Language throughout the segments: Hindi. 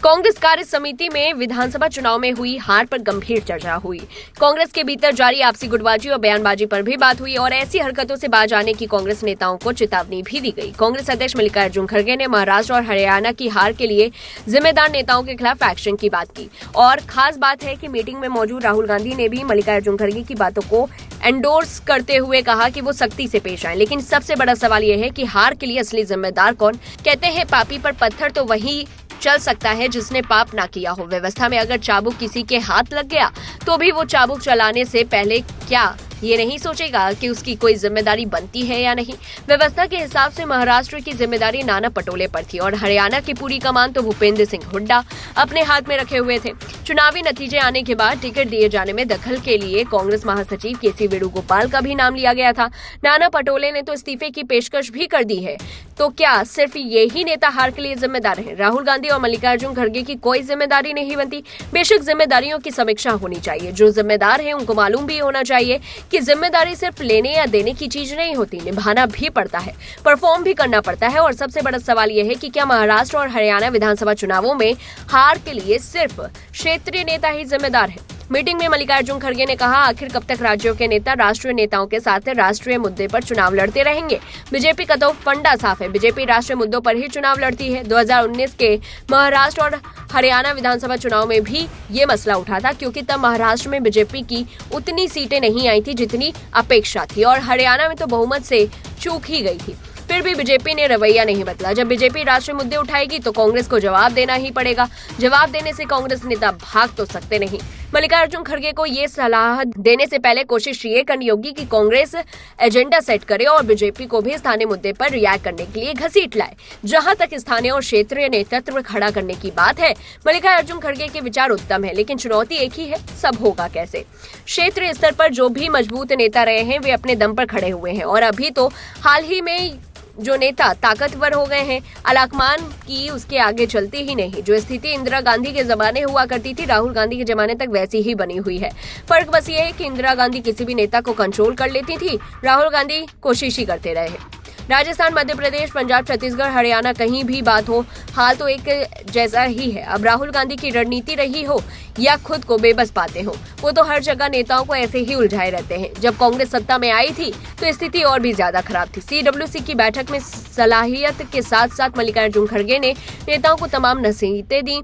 कांग्रेस कार्य समिति में विधानसभा चुनाव में हुई हार पर गंभीर चर्चा हुई। कांग्रेस के भीतर जारी आपसी गुटबाजी और बयानबाजी पर भी बात हुई और ऐसी हरकतों से बाज आने की कांग्रेस नेताओं को चेतावनी भी दी गई। कांग्रेस अध्यक्ष मल्लिकार्जुन खड़गे ने महाराष्ट्र और हरियाणा की हार के लिए जिम्मेदार नेताओं के खिलाफ एक्शन की बात की और खास बात है कि मीटिंग में मौजूद राहुल गांधी ने भी मल्लिकार्जुन खड़गे की बातों को एंडोर्स करते हुए कहा कि वो सख्ती से पेश आए। लेकिन सबसे बड़ा सवाल यह है कि हार के लिए असली जिम्मेदार कौन? कहते हैं पापी पर पत्थर तो वही चल सकता है जिसने पाप ना किया हो। व्यवस्था में अगर चाबुक किसी के हाथ लग गया तो भी वो चाबुक चलाने से पहले क्या ये नहीं सोचेगा कि उसकी कोई जिम्मेदारी बनती है या नहीं। व्यवस्था के हिसाब से महाराष्ट्र की जिम्मेदारी नाना पटोले पर थी और हरियाणा की पूरी कमान तो भूपेंद्र सिंह हुड्डा अपने हाथ में रखे हुए थे। चुनावी नतीजे आने के बाद टिकट दिए जाने में दखल के लिए कांग्रेस महासचिव केसी वेणुगोपाल का भी नाम लिया गया था। नाना पटोले ने तो इस्तीफे की पेशकश भी कर दी है। तो क्या सिर्फ यही नेता हार के लिए जिम्मेदार हैं? राहुल गांधी और मल्लिकार्जुन खड़गे की कोई जिम्मेदारी नहीं बनती। बेशक जिम्मेदारियों की समीक्षा होनी चाहिए। जो जिम्मेदार है उनको मालूम भी होना चाहिए कि जिम्मेदारी सिर्फ लेने या देने की चीज नहीं होती, निभाना भी पड़ता है, परफॉर्म भी करना पड़ता है। और सबसे बड़ा सवाल यह है कि क्या महाराष्ट्र और हरियाणा विधानसभा चुनावों में हार के लिए सिर्फ क्षेत्रीय नेता ही जिम्मेदार है? मीटिंग में मल्लिकार्जुन खड़गे ने कहा, आखिर कब तक राज्यों के नेता राष्ट्रीय नेताओं के साथ राष्ट्रीय मुद्दे पर चुनाव लड़ते रहेंगे? बीजेपी का तो फंडा साफ है, बीजेपी राष्ट्रीय मुद्दों पर ही चुनाव लड़ती है। 2019 के महाराष्ट्र और हरियाणा विधानसभा चुनाव में भी ये मसला उठा था, क्योंकि तब महाराष्ट्र में बीजेपी की उतनी सीटें नहीं आई थी जितनी अपेक्षा थी और हरियाणा में तो बहुमत से चूक ही गई थी। फिर भी बीजेपी ने रवैया नहीं बदला। जब बीजेपी राष्ट्रीय मुद्दे उठाएगी तो कांग्रेस को जवाब देना ही पड़ेगा। जवाब देने से कांग्रेस नेता भाग तो सकते नहीं। मल्लिकार्जुन खड़गे को ये सलाह देने से पहले कोशिश ये करनी होगी कि कांग्रेस एजेंडा सेट करे और बीजेपी को भी स्थानीय मुद्दे पर रिएक्ट करने के लिए घसीट लाए। जहां तक स्थानीय और क्षेत्रीय नेतृत्व खड़ा करने की बात है, मल्लिकार्जुन खड़गे के विचार उत्तम है, लेकिन चुनौती एक ही है, सब होगा कैसे? क्षेत्रीय स्तर पर जो भी मजबूत नेता रहे हैं वे अपने दम पर खड़े हुए हैं और अभी तो हाल ही में जो नेता ताकतवर हो गए हैं, अलाकमान की उसके आगे चलती ही नहीं। जो स्थिति इंदिरा गांधी के जमाने हुआ करती थी, राहुल गांधी के जमाने तक वैसी ही बनी हुई है। फर्क बस ये है कि इंदिरा गांधी किसी भी नेता को कंट्रोल कर लेती थी, राहुल गांधी कोशिश ही करते रहे। राजस्थान, मध्य प्रदेश, पंजाब, छत्तीसगढ़, हरियाणा, कहीं भी बात हो, हाल तो एक जैसा ही है। अब राहुल गांधी की रणनीति रही हो या खुद को बेबस पाते हो, वो तो हर जगह नेताओं को ऐसे ही उलझाए रहते हैं। जब कांग्रेस सत्ता में आई थी तो स्थिति और भी ज्यादा खराब थी। CWC की बैठक में सलाहियत के साथ साथ मल्लिकार्जुन खड़गे ने नेताओं को तमाम नसीहतें दी,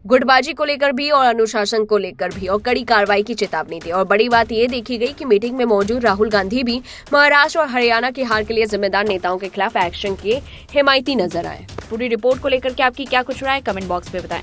गुटबाजी को लेकर भी और अनुशासन को लेकर भी, और कड़ी कार्रवाई की चेतावनी दी। और बड़ी बात यह देखी गई कि मीटिंग में मौजूद राहुल गांधी भी महाराष्ट्र और हरियाणा की हार के लिए जिम्मेदार नेताओं के खिलाफ एक्शन के हिमायती नजर आए। पूरी रिपोर्ट को लेकर के आपकी क्या कुछ राय, कमेंट बॉक्स में बताएं।